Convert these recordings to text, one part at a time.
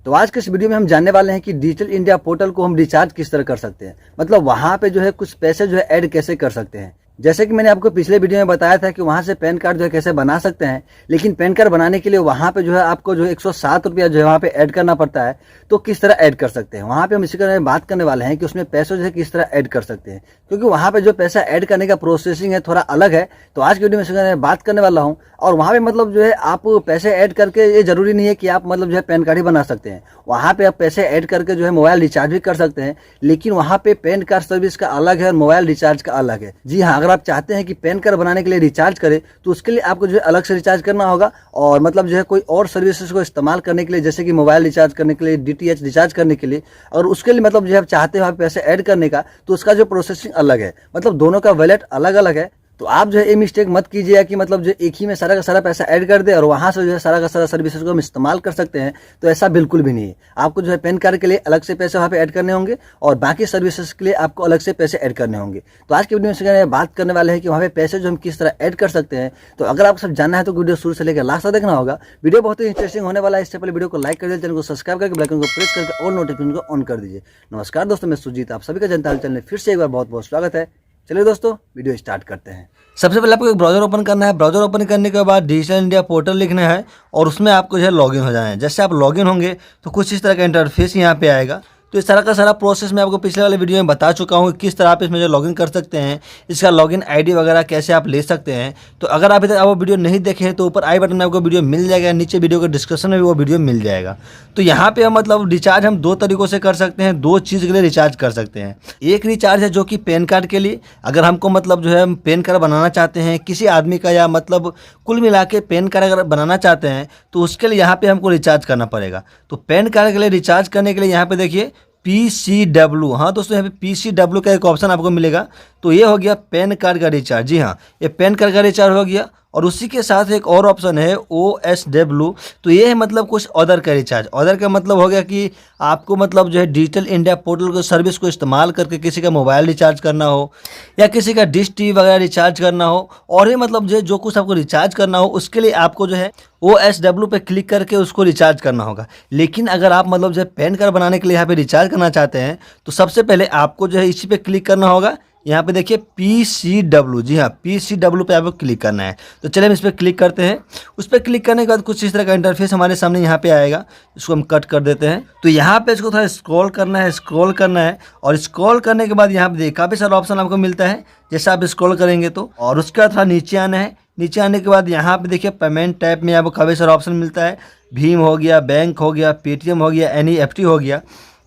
तो आज के इस वीडियो में हम जानने वाले हैं कि डिजिटल इंडिया पोर्टल को हम रिचार्ज किस तरह कर सकते हैं, मतलब वहां पे जो है कुछ पैसे जो है ऐड कैसे कर सकते हैं। जैसे कि मैंने आपको पिछले वीडियो में बताया था कि वहां से पैन कार्ड जो है कैसे बना सकते हैं, लेकिन पैन कार्ड बनाने के लिए वहां पे जो है आपको जो 107 रुपया जो है वहां पे ऐड करना पड़ता है। तो किस तरह ऐड कर सकते हैं वहां पे हम इसी तरह बात करने वाले हैं कि उसमें पैसे जो है किस तरह ऐड कर सकते हैं, क्योंकि वहां पे जो पैसा ऐड करने का प्रोसेसिंग है थोड़ा अलग है। तो आज की वीडियो में इसी तरह बात करने वाला हूँ। और वहां पे मतलब जो है आप पैसे ऐड करके, ये जरूरी नहीं है कि आप मतलब जो है पैन कार्ड ही बना सकते हैं। वहां पे आप पैसे ऐड करके जो है मोबाइल रिचार्ज भी कर सकते हैं, लेकिन वहां पे पैन कार्ड सर्विस का अलग है और मोबाइल रिचार्ज का अलग है। जी हाँ, अगर आप चाहते हैं कि पैन कार्ड बनाने के लिए रिचार्ज करें तो उसके लिए आपको जो है अलग से रिचार्ज करना होगा, और मतलब जो है कोई और सर्विसेज को इस्तेमाल करने के लिए, जैसे कि मोबाइल रिचार्ज करने के लिए, डीटीएच रिचार्ज करने के लिए, और उसके लिए मतलब जो है आप चाहते हैं वहाँ पे पैसे ऐड करने का, तो उसका जो प्रोसेसिंग अलग है, मतलब दोनों का वैलेट अलग अलग है। तो आप जो है ये मिस्टेक मत कीजिएगा कि मतलब जो एक ही में सारा का सारा पैसा ऐड कर दे और वहां से जो है सारा का सारा सर्विसेज को हम इस्तेमाल कर सकते हैं। तो ऐसा बिल्कुल भी नहीं है। आपको जो है पैन कार्ड के लिए अलग से पैसे वहाँ पे ऐड करने होंगे और बाकी सर्विसेज के लिए आपको अलग से पैसे ऐड करने होंगे। तो आज की वीडियो में बात करने वाले हैं कि वहाँ पे पैसे जो हम किस तरह ऐड कर सकते हैं। तो अगर आपको सब जानना है तो वीडियो शुरू से लेकर लास्ट तक देखना होगा। वीडियो बहुत ही इंटरेस्टिंग होने वाला है। इससे पहले वीडियो को लाइक कर दीजिए, चैनल को सब्सक्राइब करके बेल आइकन को प्रेस करके और नोटिफिकेशन को ऑन कर दीजिए। नमस्कार दोस्तों, मैं सुजीत, आप सभी का जनता हाल चैनल में फिर से एक बार बहुत बहुत स्वागत है। चलिए दोस्तों, वीडियो स्टार्ट करते हैं। सबसे पहले आपको एक ब्राउजर ओपन करना है। ब्राउजर ओपन करने के बाद डिजिटल इंडिया पोर्टल लिखना है और उसमें आपको जो है लॉगिन हो जाना है। जैसे आप लॉगिन होंगे तो कुछ इस तरह का इंटरफेस यहाँ पे आएगा। तो इस तरह का सारा प्रोसेस मैं आपको पिछले वाले वीडियो में बता चुका हूँ किस तरह आप इसमें जो लॉगिन कर सकते हैं, इसका लॉगिन आईडी वगैरह कैसे आप ले सकते हैं। तो अगर आप इधर वो वीडियो नहीं देखे हैं तो ऊपर आई बटन में आपको वीडियो मिल जाएगा, नीचे वीडियो के डिस्क्रिप्शन में भी वो वीडियो मिल जाएगा। तो यहाँ पे हम मतलब रिचार्ज हम दो तरीकों से कर सकते हैं, दो चीज़ के लिए रिचार्ज कर सकते हैं। एक रिचार्ज है जो कि पैन कार्ड के लिए, अगर हमको मतलब जो है पैन कार्ड बनाना चाहते हैं किसी आदमी का, या मतलब कुल मिला के पैन कार्ड अगर बनाना चाहते हैं तो उसके लिए यहाँ पे हमको रिचार्ज करना पड़ेगा। तो पैन कार्ड के लिए रिचार्ज करने के लिए यहाँ पे देखिए PCW, हाँ दोस्तों यहाँ पे PCW का एक ऑप्शन आपको मिलेगा। तो ये हो गया पैन कार्ड का रिचार्ज। जी हाँ, ये पैन कार्ड का रिचार्ज हो गया। और उसी के साथ एक और ऑप्शन है OSW। तो ये है मतलब कुछ अदर का रिचार्ज। अदर का मतलब हो गया कि आपको मतलब जो है डिजिटल इंडिया पोर्टल को सर्विस को इस्तेमाल करके किसी का मोबाइल रिचार्ज करना हो या किसी का डिश टीवी वगैरह रिचार्ज करना हो, और ये मतलब जो कुछ आपको रिचार्ज करना हो उसके लिए आपको जो है OSW पे क्लिक करके उसको रिचार्ज करना होगा। लेकिन अगर आप मतलब जो है पैन कार्ड बनाने के लिए यहाँ पे रिचार्ज करना चाहते हैं तो सबसे पहले आपको जो है इसी पे क्लिक करना होगा। यहाँ पे देखिए PCW, जी हाँ PCW पे आपको क्लिक करना है। तो चलिए हम इस पर क्लिक करते हैं। उस पर क्लिक करने के बाद कुछ इस तरह का इंटरफेस हमारे सामने यहाँ पे आएगा। इसको हम कट कर देते हैं। तो यहाँ पे इसको थोड़ा स्क्रॉल करना है, स्क्रॉल करना है, और स्क्रॉल करने के बाद यहाँ पे देखिए काफ़ी सारा ऑप्शन आपको मिलता है। जैसे आप स्क्रॉल करेंगे तो, और उसके बाद थोड़ा नीचे आना है। नीचे आने के बाद यहाँ पे देखिए पेमेंट टाइप में आपको काफ़ी सारा ऑप्शन मिलता है। भीम हो गया, बैंक हो गया, पेटीएम हो गया, NEFT हो गया।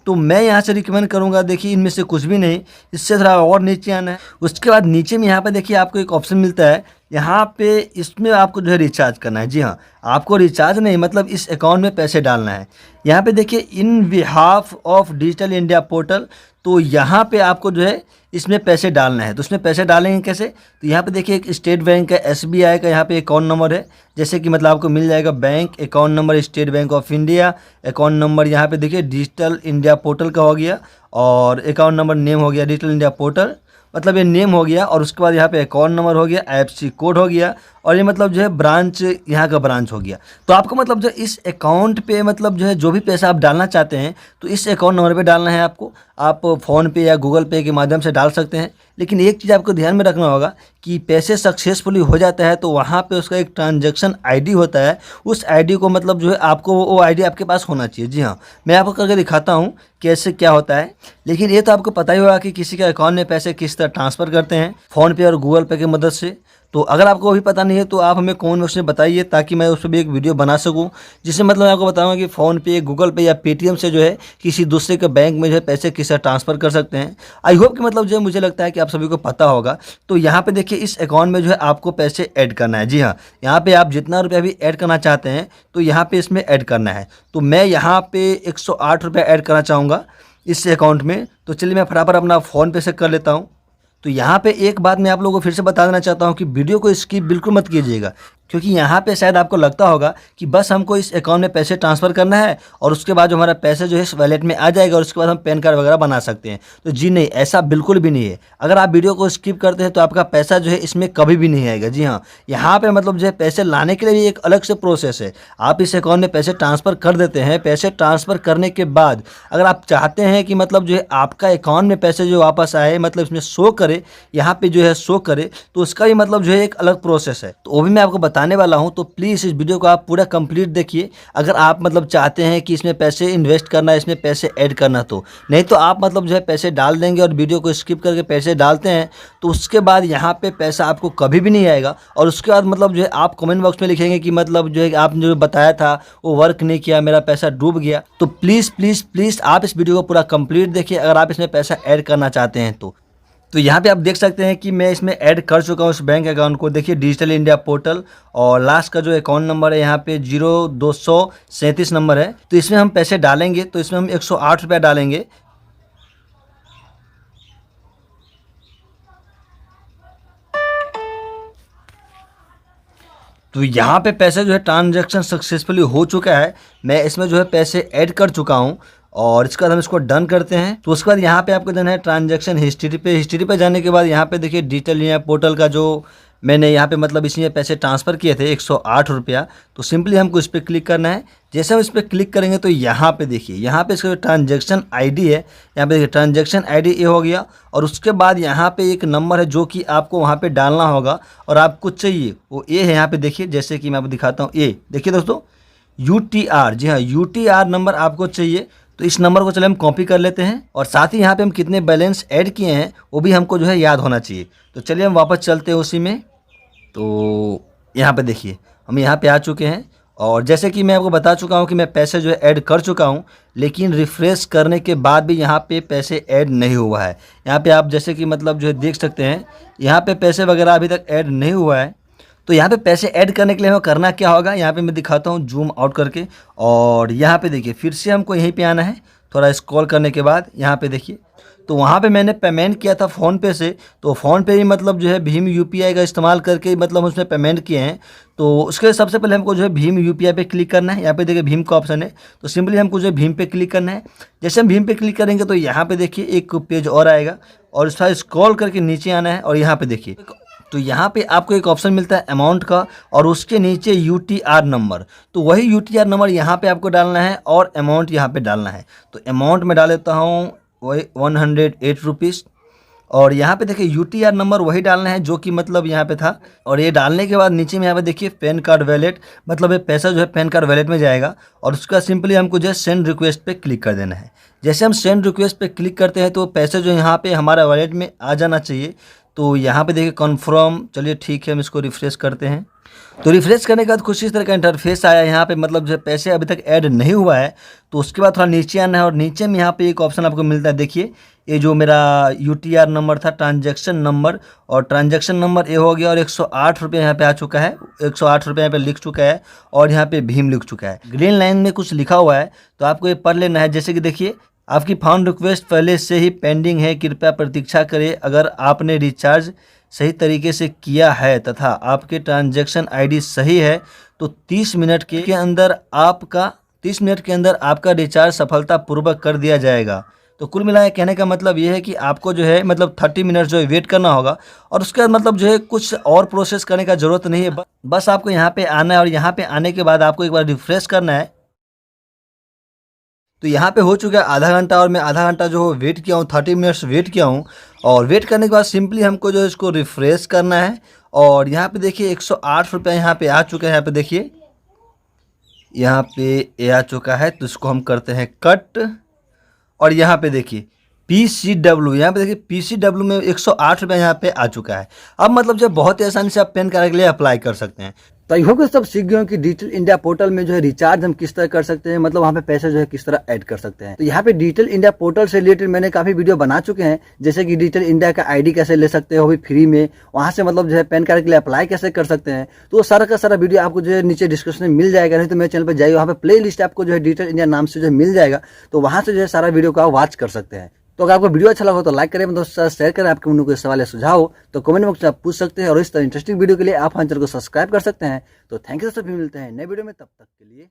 तो मैं यहाँ से रिकमेंड करूँगा, देखिए इनमें से कुछ भी नहीं, इससे थोड़ा और नीचे आना है। उसके बाद नीचे में यहाँ पे देखिए आपको एक ऑप्शन मिलता है। यहाँ पे इसमें आपको जो है रिचार्ज करना है। जी हाँ, आपको रिचार्ज नहीं मतलब इस अकाउंट में पैसे डालना है। यहाँ पे देखिए in behalf of digital India portal, तो यहाँ पे आपको जो है इसमें पैसे डालना है। तो उसमें पैसे डालेंगे कैसे? तो यहाँ पे देखिए एक स्टेट बैंक का, SBI का यहाँ पे अकाउंट नंबर है। जैसे कि मतलब आपको मिल जाएगा bank account number state bank of India, account number यहाँ पे देखिए डिजिटल इंडिया पोर्टल का हो गया, और अकाउंट नंबर नेम हो गया डिजिटल इंडिया पोर्टल, मतलब ये नेम हो गया। और उसके बाद यहाँ पे अकाउंट नंबर हो गया, IFSC कोड हो गया, और ये मतलब जो है ब्रांच, यहाँ का ब्रांच हो गया। तो आपको मतलब जो इस अकाउंट पे मतलब जो है जो भी पैसा आप डालना चाहते हैं तो इस अकाउंट नंबर पे डालना है आपको। आप फ़ोन पे या गूगल पे के माध्यम से डाल सकते हैं। लेकिन एक चीज़ आपको ध्यान में रखना होगा कि पैसे सक्सेसफुली हो जाता है तो वहाँ पे उसका एक ट्रांजैक्शन ID होता है। उस ID को मतलब जो है आपको वो ID आपके पास होना चाहिए। जी हाँ, मैं आपको करके दिखाता हूँ कैसे क्या होता है। लेकिन ये तो आपको पता ही होगा कि किसी के अकाउंट में पैसे किस तरह ट्रांसफ़र करते हैं, फ़ोन पे और गूगल पे की मदद से। तो अगर आपको अभी पता नहीं है तो आप हमें कमेंट बॉक्स में बताइए, ताकि मैं उस पर भी एक वीडियो बना सकूं, जिससे मतलब मैं आपको बताऊंगा कि फ़ोन पे, गूगल पे या पेटीएम से जो है किसी दूसरे के बैंक में जो है पैसे किस तरह ट्रांसफ़र कर सकते हैं। आई होप कि मतलब जो है मुझे लगता है कि आप सभी को पता होगा। तो यहाँ पे देखिए इस अकाउंट में जो है आपको पैसे ऐड करना है। जी हाँ, यहाँ पर आप जितना रुपया भी ऐड करना चाहते हैं तो यहाँ पर इसमें ऐड करना है। तो मैं यहाँ पर 108 रुपया ऐड करना चाहूँगा इस अकाउंट में। तो चलिए मैं फटाफट अपना फ़ोन पे से कर लेता हूँ। तो यहाँ पे एक बात मैं आप लोगों को फिर से बता देना चाहता हूँ कि वीडियो को स्किप बिल्कुल मत कीजिएगा। क्योंकि यहाँ पे शायद आपको लगता होगा कि बस हमको इस अकाउंट में पैसे ट्रांसफ़र करना है और उसके बाद जो हमारा पैसे जो है इस वॉलेट में आ जाएगा और उसके बाद हम पैन कार्ड वगैरह बना सकते हैं। तो जी नहीं, ऐसा बिल्कुल भी नहीं है। अगर आप वीडियो को स्किप करते हैं तो आपका पैसा जो है इसमें कभी भी नहीं आएगा। जी हाँ, यहाँ पे मतलब जो है पैसे लाने के लिए भी एक अलग से प्रोसेस है। आप इस अकाउंट में पैसे ट्रांसफ़र कर देते हैं। पैसे ट्रांसफ़र करने के बाद अगर आप चाहते हैं कि मतलब जो है आपका अकाउंट में पैसे जो वापस आए, मतलब इसमें शो करे, यहाँ पे जो है शो करे, तो उसका भी मतलब जो है एक अलग प्रोसेस है। तो वो भी मैं आपको बताने वाला हूँ। तो प्लीज़ इस वीडियो को आप पूरा कंप्लीट देखिए अगर आप मतलब चाहते हैं कि इसमें पैसे इन्वेस्ट करना है, इसमें पैसे ऐड करना। तो नहीं तो आप मतलब जो है पैसे डाल देंगे और वीडियो को स्किप करके पैसे डालते हैं तो उसके बाद यहाँ पे पैसा आपको कभी भी नहीं आएगा। और उसके बाद मतलब जो है आप कमेंट बॉक्स में लिखेंगे कि मतलब जो है आपने जो बताया था वो वर्क नहीं किया, मेरा पैसा डूब गया। तो प्लीज़ प्लीज़ प्लीज़ आप इस वीडियो को पूरा कंप्लीट देखिए अगर आप इसमें पैसा ऐड करना चाहते हैं। तो यहाँ पे आप देख सकते हैं कि मैं इसमें ऐड कर चुका हूँ उस बैंक अकाउंट को। देखिए डिजिटल इंडिया पोर्टल और लास्ट का जो अकाउंट नंबर है यहाँ पे 0237 नंबर है। तो इसमें हम पैसे डालेंगे। तो इसमें हम 108 रुपया डालेंगे। तो यहाँ पे पैसे जो है ट्रांजैक्शन सक्सेसफुली हो चुका है। मैं इसमें जो है पैसे ऐड कर चुका हूँ और इसके बाद हम इसको डन करते हैं। तो उसके बाद यहाँ पे आपको देना है ट्रांजैक्शन हिस्ट्री पे जाने के बाद यहाँ पे देखिए डिजिटल इंडिया पोर्टल का जो मैंने यहाँ पे मतलब इसमें पैसे ट्रांसफ़र किए थे 108 रुपया। तो सिंपली हमको इस पर क्लिक करना है। जैसे हम इस पर क्लिक करेंगे तो यहाँ पे देखिए, यहाँ पे इसका जो ट्रांजैक्शन आईडी है, यहाँ पे देखिए ट्रांजैक्शन आईडी ये हो गया। और उसके बाद यहाँ पे एक नंबर है जो कि आपको वहाँ पे डालना होगा और आपको चाहिए वो ए है। यहाँ पे देखिए, जैसे कि मैं आपको दिखाता हूँ, ए देखिए दोस्तों UTR, जी हाँ UTR नंबर आपको चाहिए। तो इस नंबर को चले हम कॉपी कर लेते हैं और साथ ही यहाँ पे हम कितने बैलेंस ऐड किए हैं वो भी हमको जो है याद होना चाहिए। तो चलिए हम वापस चलते हैं उसी में। तो यहाँ पे देखिए हम यहाँ पे आ चुके हैं और जैसे कि मैं आपको बता चुका हूँ कि मैं पैसे जो है ऐड कर चुका हूँ, लेकिन रिफ़्रेश करने के बाद भी यहाँ पे पैसे ऐड नहीं हुआ है। यहाँ पे आप जैसे कि मतलब जो है देख सकते हैं यहाँ पे पैसे वगैरह अभी तक ऐड नहीं हुआ है। तो यहाँ पे पैसे ऐड करने के लिए हमें करना क्या होगा, यहाँ पे मैं दिखाता हूँ जूम आउट करके। और यहाँ पे देखिए फिर से हमको यहीं पे आना है। थोड़ा स्क्रॉल करने के बाद यहाँ पे देखिए, तो वहाँ पे मैंने पेमेंट किया था फ़ोनपे से। तो फ़ोनपे ही मतलब जो है भीम UPI का इस्तेमाल करके मतलब उसमें पेमेंट किए हैं। तो उसके लिए सबसे पहले हमको जो है भीम UPI पे क्लिक करना है। यहाँ पे देखिए भीम का ऑप्शन है, तो सिंपली हमको जो है भीम पे क्लिक करना है। जैसे हम भीम पे क्लिक करेंगे तो यहाँ पे देखिए एक पेज और आएगा और उसका स्क्रॉल करके नीचे आना है और यहाँ पे देखिए, तो यहाँ पे आपको एक ऑप्शन मिलता है अमाउंट का और उसके नीचे UTR नंबर। तो वही UTR नंबर यहाँ पे आपको डालना है और अमाउंट यहाँ पे डालना है। तो अमाउंट में डाल देता हूँ वही 108 रुपीज़ और यहाँ पे देखिए UTR नंबर वही डालना है जो कि मतलब यहाँ पे था। और ये डालने के बाद नीचे में यहाँ पे देखिए पैन कार्ड वैलेट, मतलब ये पैसा जो है पैन कार्ड वैलेट में जाएगा और उसका सिंपली हमको जो है सेंड रिक्वेस्ट पे क्लिक कर देना है। जैसे हम सेंड रिक्वेस्ट पे क्लिक करते हैं तो पैसे जो यहाँ पे हमारा वैलेट में आ जाना चाहिए। तो यहाँ पे देखिए कन्फर्म, चलिए ठीक है, हम इसको रिफ्रेश करते हैं। तो रिफ्रेश करने के बाद कुछ इस तरह का इंटरफेस आया। यहाँ पे मतलब जो पैसे अभी तक ऐड नहीं हुआ है। तो उसके बाद थोड़ा नीचे आना है और नीचे में यहाँ पे एक ऑप्शन आपको मिलता है। देखिए ये जो मेरा UTR नंबर था, ट्रांजैक्शन नंबर, और ट्रांजैक्शन नंबर ये हो गया और 108 रुपये यहाँ पे आ चुका है। 108 रुपये यहाँ पे लिख चुका है और यहाँ पे भीम लिख चुका है। ग्रीन लाइन में कुछ लिखा हुआ है तो आपको ये पढ़ लेना है। जैसे कि देखिए आपकी फाउंड रिक्वेस्ट पहले से ही पेंडिंग है, कृपया प्रतीक्षा करें। अगर आपने रिचार्ज सही तरीके से किया है तथा आपके ट्रांजैक्शन आईडी सही है तो 30 मिनट के अंदर आपका रिचार्ज सफलतापूर्वक कर दिया जाएगा। तो कुल मिलाकर कहने का मतलब ये है कि आपको जो है मतलब 30 मिनट जो है वेट करना होगा और उसके बाद मतलब जो है कुछ और प्रोसेस करने का ज़रूरत नहीं है। बस आपको यहाँ पे आना है और यहाँ पे आने के बाद आपको एक बार रिफ्रेश करना है। तो यहाँ पे हो चुका है आधा घंटा और मैं आधा घंटा जो वेट किया हूँ, 30 मिनट्स वेट किया हूँ। और वेट करने के बाद सिंपली हमको जो है इसको रिफ़्रेश करना है और यहाँ पे देखिए 108 रुपये यहाँ पे आ चुका है। यहाँ पे देखिए यहाँ पे ये आ चुका है। तो इसको हम करते हैं कट और यहाँ पे देखिए PCW, यहाँ पे देखिए PCW में 108 रुपये यहाँ पे आ चुका है। अब मतलब जो बहुत ही आसानी से आप पैन कार्ड के लिए अप्लाई कर सकते हैं। तो आई होप कि सब सीख गए हो कि डिजिटल इंडिया पोर्टल में जो है रिचार्ज हम किस तरह कर सकते हैं, मतलब वहाँ पे पैसे जो है किस तरह ऐड कर सकते हैं। तो यहाँ पे डिजिटल इंडिया पोर्टल से रिलेटेड मैंने काफी वीडियो बना चुके हैं, जैसे कि डिजिटल इंडिया का आईडी कैसे ले सकते हो भी फ्री में, वहाँ से मतलब जो है पैन कार्ड के लिए अप्लाई कैसे कर सकते हैं। तो वो सारा का सारा वीडियो आपको जो है नीचे डिस्क्रिप्शन में मिल जाएगा, नहीं तो मेरे चैनल पर जाइए, वहाँ पे प्ले लिस्ट आपको जो है डिजिटल इंडिया नाम से जो मिल जाएगा। तो वहाँ से जो है सारा वीडियो को आप वॉच कर सकते हैं। तो अगर आपको वीडियो अच्छा लगा हो तो लाइक करें, दोस्तों के साथ शेयर करें। आपके मन में कोई सवाल या सुझाव हो तो कमेंट बॉक्स में आप पूछ सकते हैं, और इस तरह इंटरेस्टिंग वीडियो के लिए आप हमारे चैनल को सब्सक्राइब कर सकते हैं। तो थैंक यू दोस्तों, फिर मिलते हैं नए वीडियो में, तब तक के लिए।